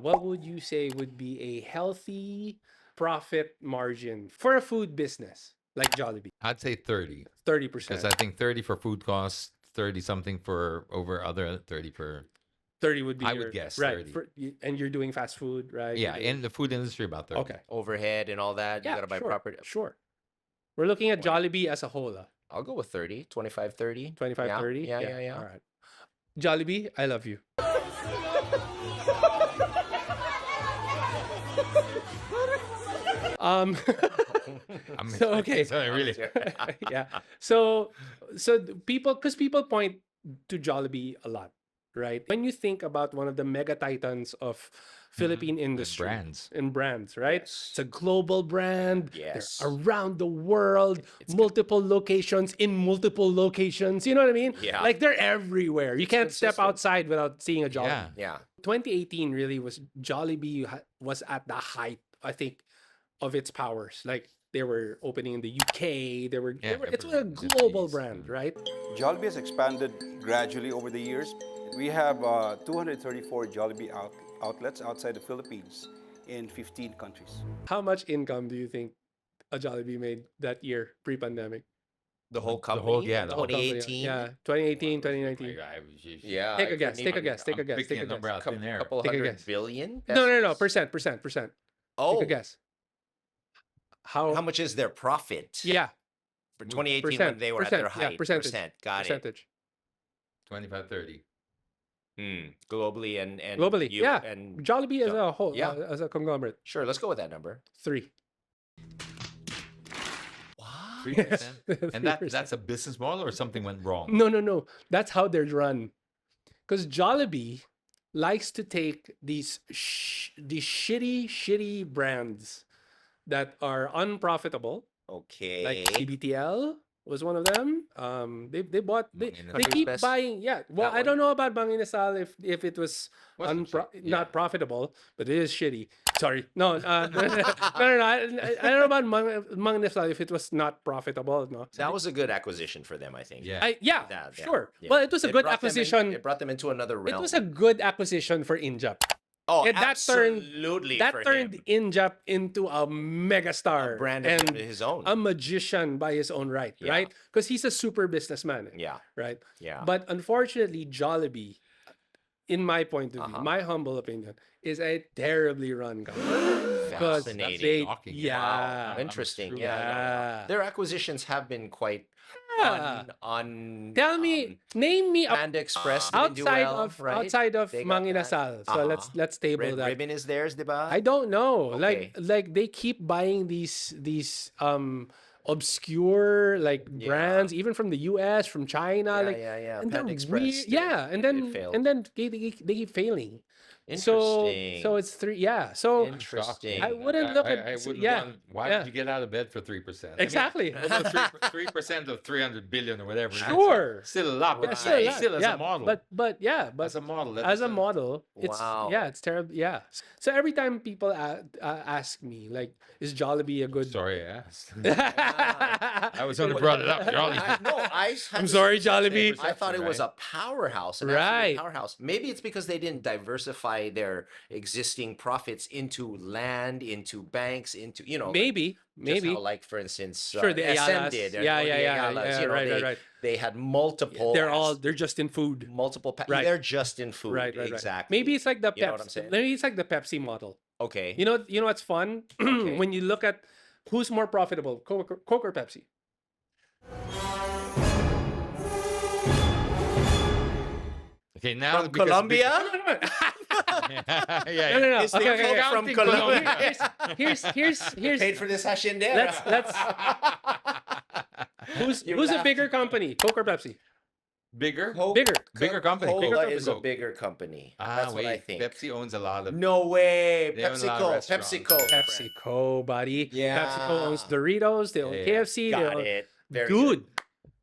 what would you say would be a healthy profit margin for a food business like Jollibee? I'd say 30. 30%. Because I think 30 for food costs, 30 something for over other 30 for 30 would be I would guess right 30. and you're doing fast food, right? Yeah, You're doing- in the food industry about 30. okay. Overhead and all that. You Yeah, got to buy sure, property. Sure. We're looking at Jollibee as a whole. I'll go with 30, 25, 30. 25, Yeah, 30? Yeah. All right. Jollibee, I love you. I'm So, okay. sorry, really. Yeah. So people, because people point to Jollibee a lot, right? When you think about one of the mega titans of Philippine industry brands. and brands, right? Yes. It's a global brand. Yes. They're around the world, multiple locations in multiple locations. You know what I mean? Yeah. Like they're everywhere. You can't step consistent. outside without seeing a Jollibee. Yeah. Yeah. 2018 really was Jollibee was at the height, I think, of its powers. Like they were opening in the UK. They were it's a global 50s. brand, right? Jollibee has expanded gradually over the years. We have 234 Jollibee outlets outside the Philippines in 15 countries. How much income do you think a Jollibee made that year pre-pandemic? The whole The company. whole- yeah, the whole company, 2018. yeah, 2018, 2019. Yeah. Take I a guess. couldn't Take a even- guess. Take a I'm guess. picking Take a a number guess. out thin air. Couple Take a hundred guess. billion? No. pesos? Percent. Oh, Take a guess. how much is their profit? Yeah. For 2018 when Percent, they were percent, at their yeah, height. percentage, Got it. Percentage. 25, 30. Globally and Globally, you- yeah. And Jollibee as a whole, Yeah. as a conglomerate. sure, let's go with that number. 3. Wow. 3%. And 3%. that's a business model or something went wrong? No. That's how they're run. Because Jollibee likes to take these shitty brands that are unprofitable, Okay. like CBTL was one of them. They bought they Country's keep Best. buying. Yeah. Well, That I one. don't know about Mang Inasal if it was Wasn't shit, yeah. not profitable, but it is shitty. Sorry, no, no. I don't know about Mang Inasal if it was not profitable. No, That was a good acquisition for them, I think. Yeah. yeah, Yeah. sure. Yeah. Well, it was a good brought them in- acquisition. It brought them into another realm. It was a good acquisition for Injap. oh, and that turned- absolutely That for turned him. Injap into a megastar, A brand and of his own. a magician by his own right, Yeah. right? Because he's a super businessman, yeah. right? Yeah. But unfortunately, Jollibee, in my point of view, Uh-huh. my humble opinion, is a terribly run company. 'Cause Fascinating. they- Shocking. yeah. Wow. I'm Interesting. sure. Yeah. Their acquisitions have been quite Yeah. on Tell me, name me a Panda Express didn't do outside well, of right? outside of They got Mang that. Inasal. So Uh-huh. let's table Red that. Ribbon is theirs, diba? I don't know. Okay. Like they keep buying these obscure like Yeah. brands, even from the US, from China. Yeah, like yeah. and they're Panda Express. yeah, and then failed. they keep failing. Interesting. So it's 3. Yeah. So Interesting. I wouldn't look at- I wouldn't yeah, want- why yeah. would you get out of bed for 3%? exactly. 3% of 300 billion or whatever. that's Sure. Still a lot, but Right. still as yeah, a model. But yeah, but as a model. that as is a model, it's Wow. yeah, it's terrible. Yeah. So every time people ask me like, is Jollibee a good? Sorry, I asked. I I was going to brought it up, Jolly. I'm sorry, Jollibee. I thought it was right? a powerhouse, an Right. absolute powerhouse. Maybe it's because they didn't diversify their existing profits into land, into banks, into Maybe. just how, like for instance, Sure, the SM Ayalas. did, or Yeah, the yeah, yeah, Ayalas, yeah, you know, right. they had multiple. They're just in food. multiple. Right. They're just in food, Right. exactly. Maybe it's like the You know what I'm Pepsi. saying? Maybe it's like the Pepsi model. okay. You know what's fun? Okay. When you look at who's more profitable, Coke or Pepsi? Okay, now From because Colombia. yeah, No. Is the Okay, Coke okay. from Counting Colombia? Here's Paid for this haciendera. let's You who's a laughed. bigger company, Coke or Pepsi? bigger. Bigger. Bigger company. Cola Bigger is a Coke. bigger company. Ah, That's wait. what I think. Pepsi owns a lot of. No way. They own a lot of PepsiCo. restaurants. PepsiCo. PepsiCo, buddy. Yeah. PepsiCo owns Doritos. They own Yeah. KFC. They Got own, it. Very dude. good.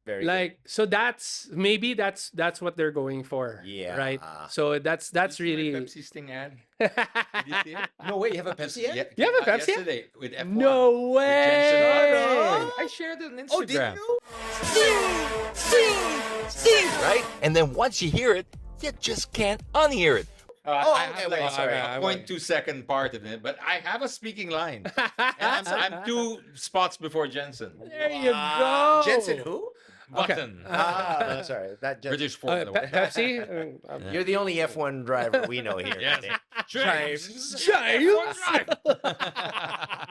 Very good. Like so that's maybe that's what they're going for. Yeah. Right. So that's Did you see my really. Pepsi Sting ad. Did you see it? No, wait, you have a Pepsi yet? Yeah, You have a came out Pepsi yet? yesterday with F1. No Jensen way. Button. I shared it on Instagram. Oh, did you? Right? And then once you hear it, you just can't unhear it. I okay, have wait, like sorry. a 0.2 second part of it, but I have a speaking line. And I'm 2 spots before Jensen. There you go. Jensen who? Button. No, sorry. That Jensen. British Formula One. Pepsi. You're the only F1 driver we know here. Yes. Nick. James. James. F1 drive.